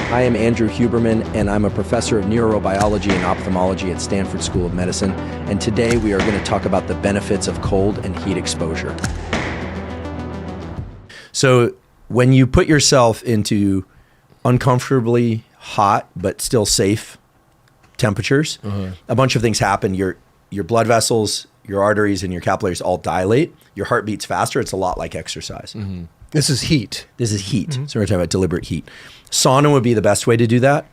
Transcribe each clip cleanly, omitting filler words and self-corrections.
I am Andrew Huberman, and I'm a professor of neurobiology and ophthalmology at Stanford School of Medicine. And today we are going to talk about the benefits of cold and heat exposure. So when you put yourself into uncomfortably hot but still safe temperatures, a bunch of things happen. Your blood vessels, your arteries, and your capillaries all dilate. Your heart beats faster. It's a lot like exercise. This is heat. This is heat. So we're talking about deliberate heat. Sauna would be the best way to do that.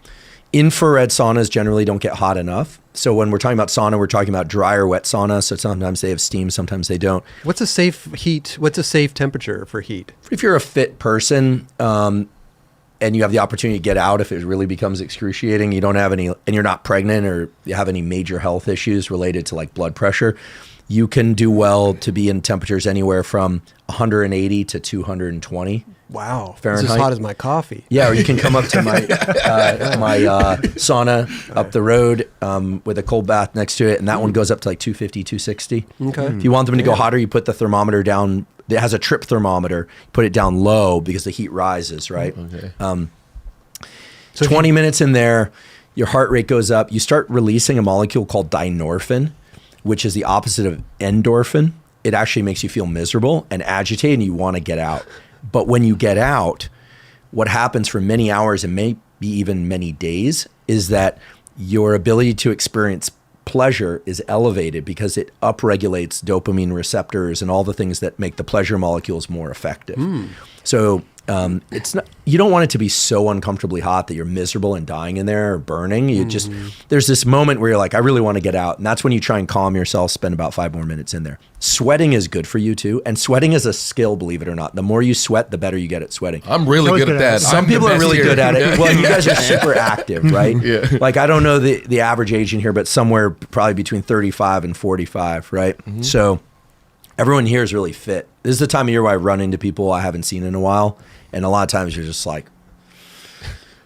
Infrared saunas generally don't get hot enough. So when we're talking about sauna, we're talking about dry or wet sauna. So sometimes they have steam, sometimes they don't. What's a safe heat? What's a safe temperature for heat? If you're a fit person and you have the opportunity to get out if it really becomes excruciating, you don't have any, and you're not pregnant or you have any major health issues related to like blood pressure, you can do well to be in temperatures anywhere from 180 to 220. Wow, Fahrenheit. It's as hot as my coffee. Yeah, or you can come up to my sauna up the road with a cold bath next to it, and that one goes up to like 250, 260. Okay. If you want them to go hotter, you put the thermometer down. It has a trip thermometer. Put it down low because the heat rises, right? Okay. So 20 minutes in there, your heart rate goes up. You start releasing a molecule called dynorphin, which is the opposite of endorphin. It actually makes you feel miserable and agitated, and you want to get out. But when you get out, what happens for many hours and maybe even many days is that your ability to experience pleasure is elevated because it upregulates dopamine receptors and all the things that make the pleasure molecules more effective. So it's not, you don't want it to be so uncomfortably hot that you're miserable and dying in there or burning. You just, there's this moment where you're like, I really want to get out. And that's when you try and calm yourself, spend about 5 more minutes in there. Sweating is good for you too. And sweating is a skill, believe it or not. The more you sweat, the better you get at sweating. I'm really good at that. Some people are really good at it. Well, you guys are super active, right? Yeah. Like, I don't know the average age in here, but somewhere probably between 35 and 45, right? So everyone here is really fit. This is the time of year where I run into people I haven't seen in a while. And a lot of times you're just like,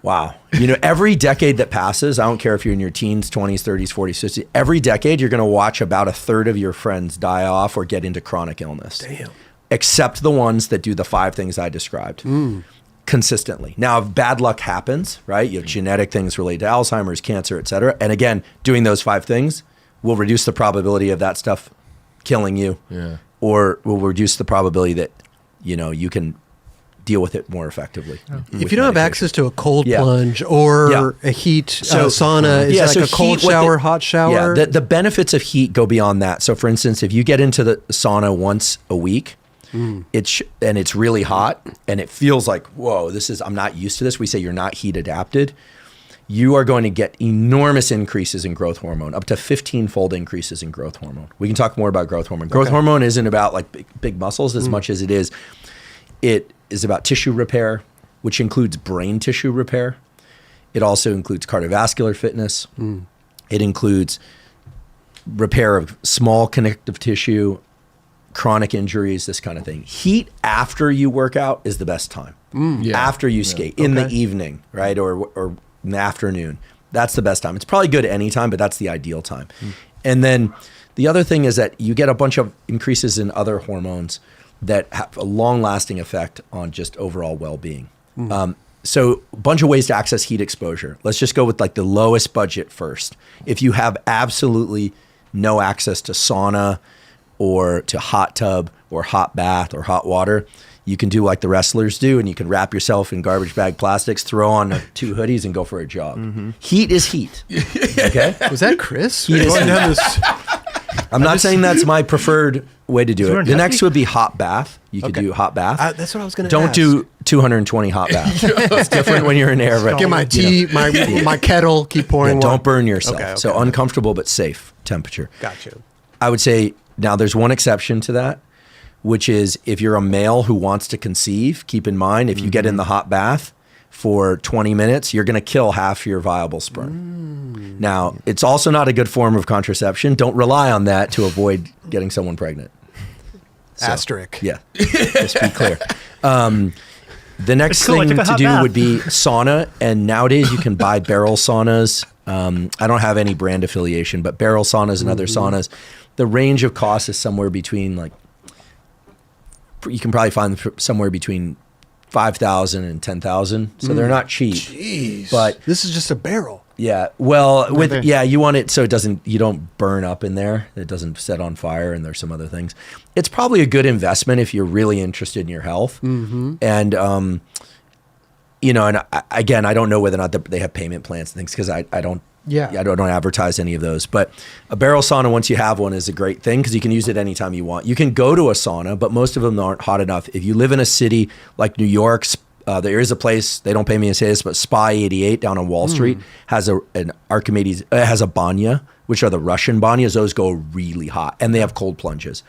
wow. You know, every decade that passes, I don't care if you're in your teens, 20s, 30s, 40s, 50s, every decade you're going to watch about a third of your friends die off or get into chronic illness. Damn. Except the ones that do the 5 things I described consistently. Now, if bad luck happens, right? You have genetic things related to Alzheimer's, cancer, et cetera. And again, doing those 5 things will reduce the probability of that stuff killing you, or will reduce the probability that, you know, you can deal with it more effectively. If you don't have access to a cold plunge or a heat sauna, is like a cold shower, hot shower? Yeah, the benefits of heat go beyond that. So for instance, if you get into the sauna once a week, and it's really hot and it feels like, whoa, I'm not used to this. We say you're not heat adapted. You are going to get enormous increases in growth hormone, up to 15-fold increases in growth hormone. We can talk more about growth hormone. Growth hormone isn't about like big muscles as much as it is about tissue repair, which includes brain tissue repair. It also includes cardiovascular fitness. It includes repair of small connective tissue, chronic injuries, this kind of thing. Heat after you work out is the best time. After you skate, in the evening, right? Or in the afternoon. That's the best time. It's probably good any time, but that's the ideal time. And then the other thing is that you get a bunch of increases in other hormones that have a long-lasting effect on just overall well-being. So a bunch of ways to access heat exposure. Let's just go with like the lowest budget first. If you have absolutely no access to sauna or to hot tub or hot bath or hot water, you can do like the wrestlers do, and you can wrap yourself in garbage bag plastics, throw on 2 hoodies, and go for a jog. Heat is heat. Okay? Was that Chris? Heat is heat. I'm not saying that's my preferred way to do it. The next would be hot bath. You could do hot bath. That's what I was going to ask. Don't do 220 hot baths. It's different when you're in air. But, get my tea, my kettle, keep pouring water. Don't burn yourself. Okay. So uncomfortable but safe temperature. Gotcha. I would say, now there's one exception to that, which is if you're a male who wants to conceive, keep in mind, if you get in the hot bath for 20 minutes, you're going to kill half your viable sperm. Now, it's also not a good form of contraception. Don't rely on that to avoid getting someone pregnant. Asterisk. Yeah, just be clear. The next thing to do would be sauna. And nowadays you can buy barrel saunas. I don't have any brand affiliation, but barrel saunas and other saunas, the range of cost is somewhere between you can probably find somewhere between 5,000 and 10,000. So they're not cheap. Jeez. But this is just a barrel. Yeah. Well, you want it so you don't burn up in there. It doesn't set on fire, and there's some other things. It's probably a good investment if you're really interested in your health. Mm-hmm. And, again, I don't know whether or not they have payment plans and things because I don't advertise any of those. But a barrel sauna, once you have one, is a great thing because you can use it anytime you want. You can go to a sauna, but most of them aren't hot enough. If you live in a city like New York, there is a place, they don't pay me to say this, but Spy 88 down on Wall Street has an Archimedes, has a banya, which are the Russian banyas. Those go really hot, and they have cold plunges.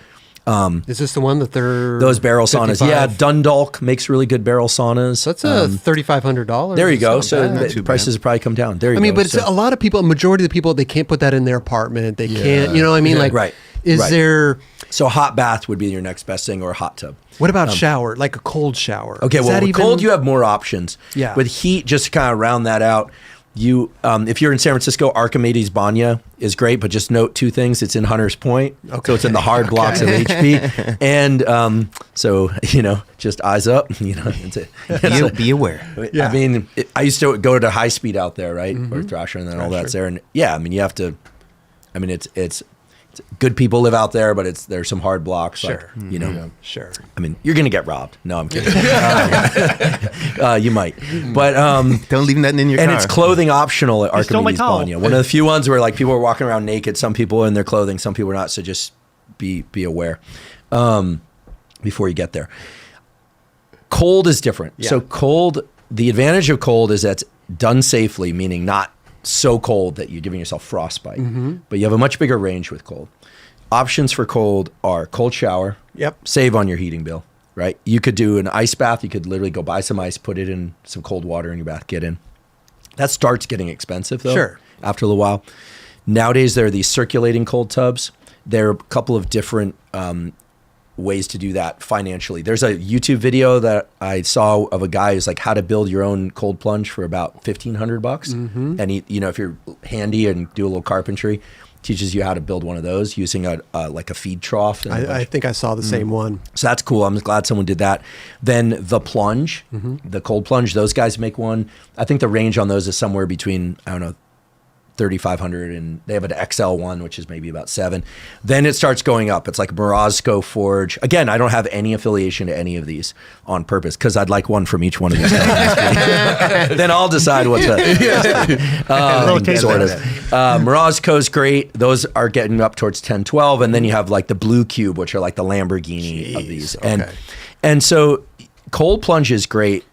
Is this the one that they're... Those barrel saunas. Yeah, Dundalk makes really good barrel saunas. So that's $3,500. There you go. So the prices have probably come down. There you go. But it's a lot of people, a majority of the people, they can't put that in their apartment. They can't, you know what I mean? Yeah. Like, right. Is there... So a hot bath would be your next best thing, or a hot tub. What about shower? Like a cold shower? Okay, with cold, you have more options. Yeah. With heat, just to kind of round that out, if you're in San Francisco, Archimedes Banya is great, but just note two things. It's in Hunters Point, so it's in the hard blocks of HP. And just eyes up. Be aware. Yeah. I mean, I used to go to high speed out there, right? Or Thrasher, and then all that's there. And yeah, I mean, you have to, it's good people live out there, but there's some hard blocks. Sure. Like, Sure. I mean, you're going to get robbed. No, I'm kidding. You might. But don't leave nothing in your car. And it's clothing optional at Archimedes Banya. One of the few ones where like people are walking around naked. Some people are in their clothing, some people are not. So just be aware before you get there. Cold is different. Yeah. So cold, the advantage of cold is that it's done safely, meaning not so cold that you're giving yourself frostbite. But you have a much bigger range with cold. Options for cold are cold shower. Yep. Save on your heating bill, right? You could do an ice bath. You could literally go buy some ice, put it in some cold water in your bath, get in. That starts getting expensive though. Sure. After a little while. Nowadays there are these circulating cold tubs. There are a couple of different ways to do that financially. There's a YouTube video that I saw of a guy who's like how to build your own cold plunge for about $1,500. And he, if you're handy and do a little carpentry, teaches you how to build one of those using like a feed trough. I think I saw the same one. So that's cool. I'm glad someone did that. Then the plunge, the cold plunge, those guys make one. I think the range on those is somewhere between, I don't know, 3,500, and they have an XL one, which is maybe about 7. Then it starts going up. It's like Morozco Forge. Again, I don't have any affiliation to any of these on purpose because I'd like one from each one of these companies. Then I'll decide what to sort of. Morozco's great. Those are getting up towards 10, 12. And then you have like the Blue Cube, which are like the Lamborghini of these. Okay. And so cold plunge is great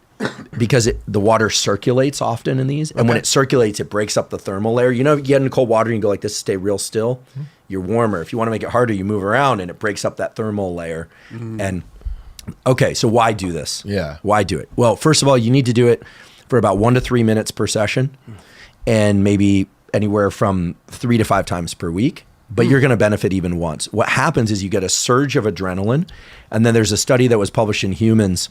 because the water circulates often in these. And when it circulates, it breaks up the thermal layer. You get in cold water and you go like this, stay real still. You're warmer. If you want to make it harder, you move around and it breaks up that thermal layer. And okay, so why do this? Yeah. Why do it? Well, first of all, you need to do it for about 1 to 3 minutes per session and maybe anywhere from 3 to 5 times per week. But you're going to benefit even once. What happens is you get a surge of adrenaline. And then there's a study that was published in Humans,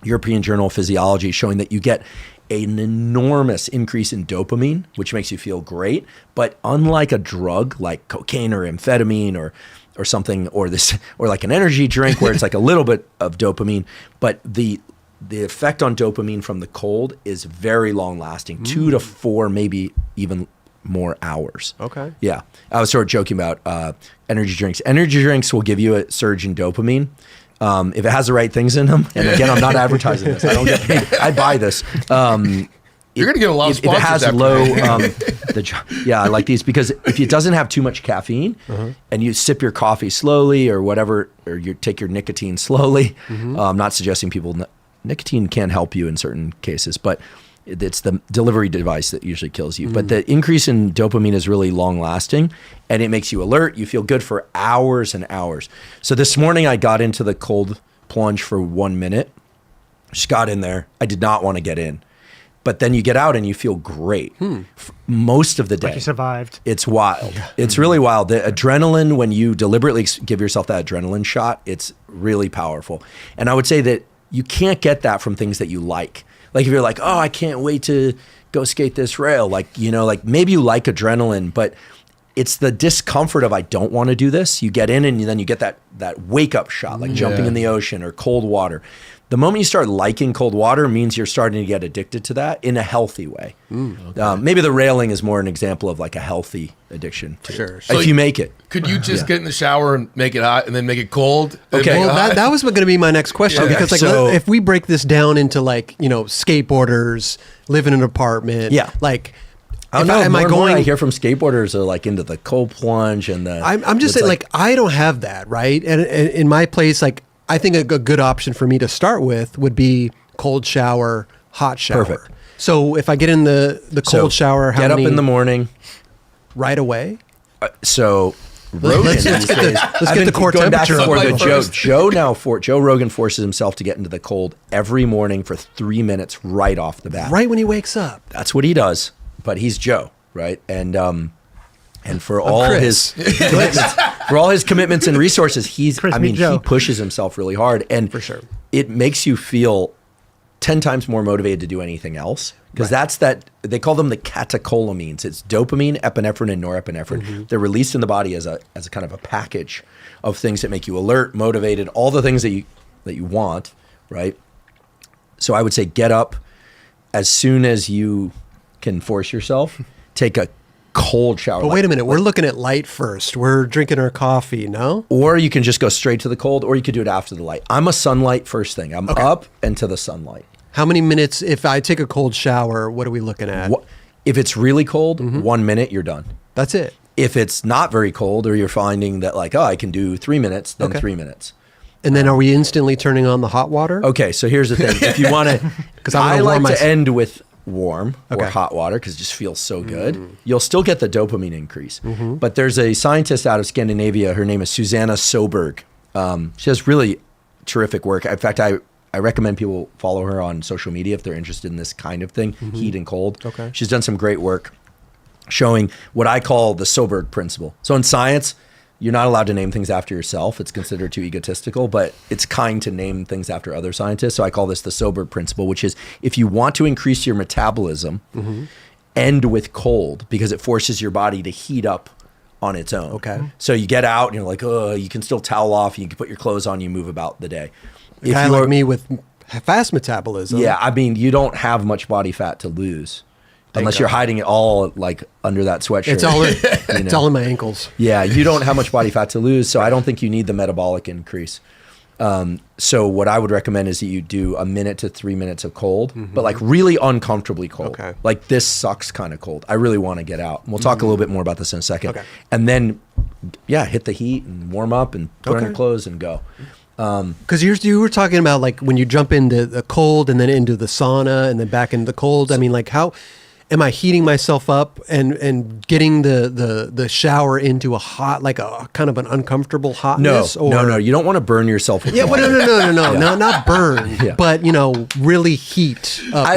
European Journal of Physiology, showing that you get an enormous increase in dopamine, which makes you feel great. But unlike a drug like cocaine or amphetamine or something, or like an energy drink where it's like a little bit of dopamine, but the effect on dopamine from the cold is very long lasting, 2 to 4, maybe even more hours. Okay. Yeah. I was sort of joking about energy drinks. Energy drinks will give you a surge in dopamine. If it has the right things in them, and again, I'm not advertising this. I don't get paid. I buy this. You're going to get a lot of sponsors. If it has low, I like these because if it doesn't have too much caffeine, and you sip your coffee slowly or whatever, or you take your nicotine slowly. I'm not suggesting nicotine can help you in certain cases, but it's the delivery device that usually kills you. But the increase in dopamine is really long lasting and it makes you alert. You feel good for hours and hours. So this morning I got into the cold plunge for 1 minute. Just got in there. I did not want to get in. But then you get out and you feel great most of the day. Like you survived. It's wild. It's really wild. The adrenaline, when you deliberately give yourself that adrenaline shot, it's really powerful. And I would say that you can't get that from things that you like. Like if you're like, oh, I can't wait to go skate this rail. Like maybe you like adrenaline, but it's the discomfort of I don't want to do this. You get in and then you get that wake up shot, like jumping in the ocean or cold water. The moment you start liking cold water means you're starting to get addicted to that in a healthy way. Maybe the railing is more an example of like a healthy addiction. Sure. If you make it. Could you just get in the shower and make it hot and then make it cold? Okay. Well, that was going to be my next question because like if we break this down into like, skateboarders, live in an apartment, like I don't know. I hear from skateboarders are like into the cold plunge and the. I'm just saying, like I don't have that, right? And in my place, like I think a good option for me to start with would be cold shower, hot shower. Perfect. So if I get in the cold shower, get up in the morning, right away. So Rogan, let's get the core temperature. Joe Rogan forces himself to get into the cold every morning for 3 minutes right off the bat. Right when he wakes up. That's what he does. But he's Joe, right? And for all his commitments and resources, he pushes himself really hard, and for sure, it makes you feel 10 times more motivated to do anything else because that's that they call them the catecholamines. It's dopamine, epinephrine, and norepinephrine. They're released in the body as a kind of a package of things that make you alert, motivated, all the things that you want, right? So I would say get up as soon as you can force yourself, take a cold shower. But wait a minute, we're looking at light first. We're drinking our coffee, no? Or you can just go straight to the cold, or you could do it after the light. I'm a sunlight first thing. I'm up and to the sunlight. How many minutes, if I take a cold shower, what are we looking at? If it's really cold, 1 minute, you're done. That's it. If it's not very cold, or you're finding that like, I can do 3 minutes, then 3 minutes. And then are we instantly turning on the hot water? Okay, so here's the thing. If you want to, because I like to end with warm or hot water because it just feels so good. You'll still get the dopamine increase. But there's a scientist out of Scandinavia. Her name is Susanna Soberg. She has really terrific work. In fact, I recommend people follow her on social media if they're interested in this kind of thing, heat and cold. Okay. She's done some great work showing what I call the Soberg principle. So in science, you're not allowed to name things after yourself. It's considered too egotistical, but it's kind to name things after other scientists. So I call this the Soberg principle, which is if you want to increase your metabolism, end with cold because it forces your body to heat up on its own. Okay. So you get out and you're like, you can still towel off. You can put your clothes on. You move about the day. Kind of like me with fast metabolism. Yeah, I mean, you don't have much body fat to lose. Unless you're hiding it all like under that sweatshirt. It's all in my ankles. Yeah, you don't have much body fat to lose, so I don't think you need the metabolic increase. So what I would recommend is that you do 1 minute to 3 minutes of cold, but like really uncomfortably cold. Okay. Like this sucks kind of cold. I really want to get out. And we'll talk a little bit more about this in a second. Okay. And then, hit the heat and warm up and put on your clothes and go. Because you were talking about like when you jump into the cold and then into the sauna and then back into the cold. I mean, like how am I heating myself up and getting the shower into a hot, like a kind of an uncomfortable hotness? No. You don't want to burn yourself with water. No, not burn, but really heat up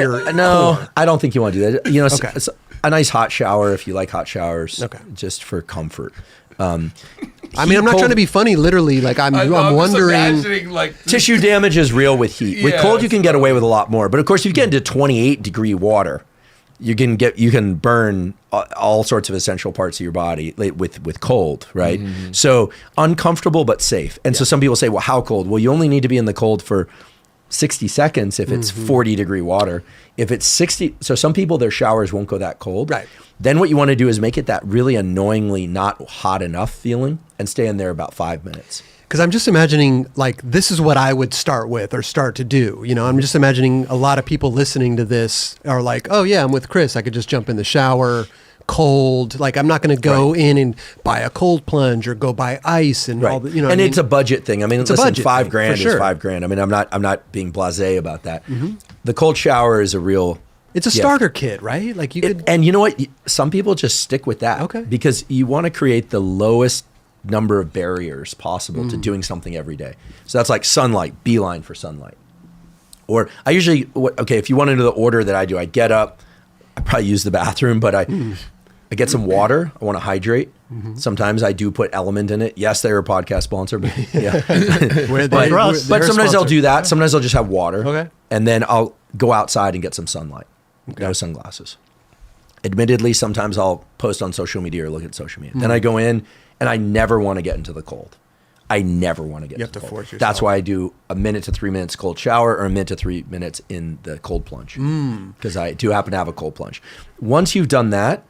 I don't think you want to do that. It's a nice hot shower if you like hot showers, just for comfort. I mean, I'm not trying to be funny. Literally, like I'm wondering. Like tissue damage is real with heat. With cold, you can get away with a lot more. But of course, if you get into 28-degree water, you can burn all sorts of essential parts of your body with cold, right? So uncomfortable but safe. And so some people say, well, how cold? Well, you only need to be in the cold for 60 seconds if it's 40-degree water. If it's 60, so some people, their showers won't go that cold. Right. Then what you want to do is make it that really annoyingly not hot enough feeling and stay in there about 5 minutes. Because I'm just imagining, like, this is what I would start with or start to do. I'm just imagining a lot of people listening to this are like, oh, yeah, I'm with Chris. I could just jump in the shower, cold. Like, I'm not going to go in and buy a cold plunge or go buy ice and all the, And it's a budget thing. I mean, listen, $5,000 is sure. $5,000. I mean, I'm not being blasé about that. The cold shower is a real... It's a starter kit, right? Like you could... And you know what? Some people just stick with that. Okay. Because you want to create the lowest number of barriers possible to doing something every day. So that's like sunlight, beeline for sunlight. Or I usually, if you want to know the order that I do, I get up, I probably use the bathroom, but I get some water. I want to hydrate. Sometimes I do put Element in it. Yes, they're a podcast sponsor, but yeah. but sometimes I'll do that. Sometimes I'll just have water. Okay. And then I'll go outside and get some sunlight. No sunglasses. Admittedly, sometimes I'll post on social media or look at social media. Then I go in and I never want to get into the cold. I never want to get You into have to the cold. force yourself. That's why I do a minute to 3 minutes cold shower or a minute to 3 minutes in the cold plunge. Because I do happen to have a cold plunge. Once you've done that,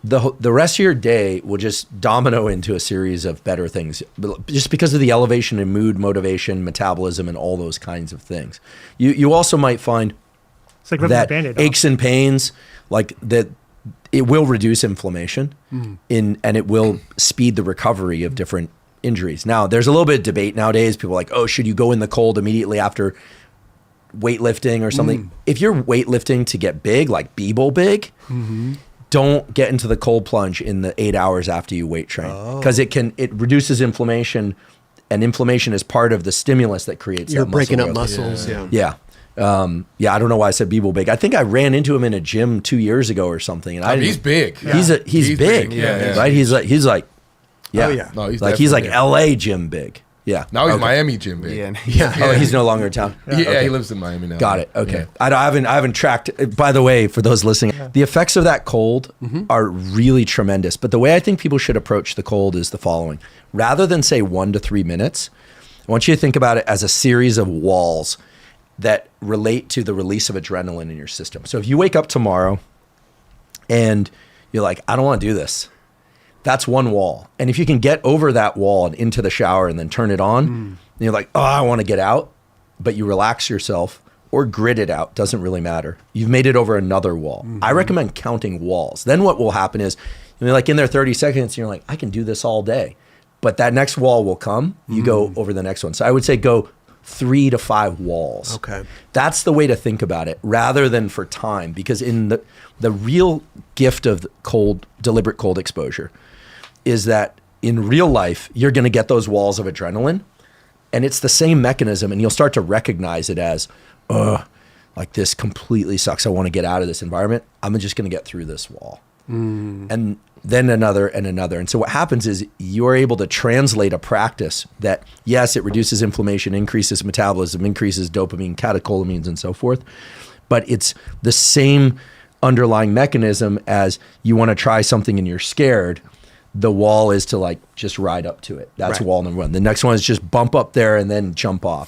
the rest of your day will just domino into a series of better things, just because of the elevation in mood, motivation, metabolism, and all those kinds of things. You also might find It's like ripping that a Band-Aid off. aches and pains, like that, it will reduce inflammation and it will speed the recovery of different injuries. Now, there's a little bit of debate nowadays. People are like, oh, should you go in the cold immediately after weightlifting or something? If you're weightlifting to get big, like Beeble big, don't get into the cold plunge in the 8 hours after you weight train, because it reduces inflammation, and inflammation is part of the stimulus that creates You're that breaking up growth. muscles. Yeah. Yeah. I don't know why I said Beeble big. I think I ran into him in a gym 2 years ago or something. And I mean, he's big. He's big. Yeah. Right. He's like, yeah. Oh, yeah. No, he's like definitely big. LA gym big. Yeah. Now he's Okay. Miami gym big. Yeah. Yeah. Oh, he's no longer in town. Yeah, Okay. he lives in Miami now. Got it. Okay. Yeah. I haven't tracked. By the way, for those listening, the effects of that cold are really tremendous. But the way I think people should approach the cold is the following: rather than say 1 to 3 minutes, I want you to think about it as a series of walls that relate to the release of adrenaline in your system. So if you wake up tomorrow and you're like, I don't want to do this, that's one wall. And if you can get over that wall and into the shower and then turn it on, and you're like, oh, I want to get out, but you relax yourself or grit it out, doesn't really matter. You've made it over another wall. I recommend counting walls. Then what will happen is, you're like in there 30 seconds, and you're like, I can do this all day. But that next wall will come, you go over the next one. So I would say go 3 to 5 walls. Okay. That's the way to think about it, rather than for time, because in the real gift of deliberate cold exposure is that in real life, you're going to get those walls of adrenaline, and it's the same mechanism, and you'll start to recognize it as, like this completely sucks. I want to get out of this environment. I'm just going to get through this wall. And then another and another. And so what happens is you're able to translate a practice that, yes, it reduces inflammation, increases metabolism, increases dopamine, catecholamines, and so forth. But it's the same underlying mechanism as you want to try something and you're scared. The wall is to like just ride up to it. That's Right. wall number one. The next one is just bump up there and then jump off.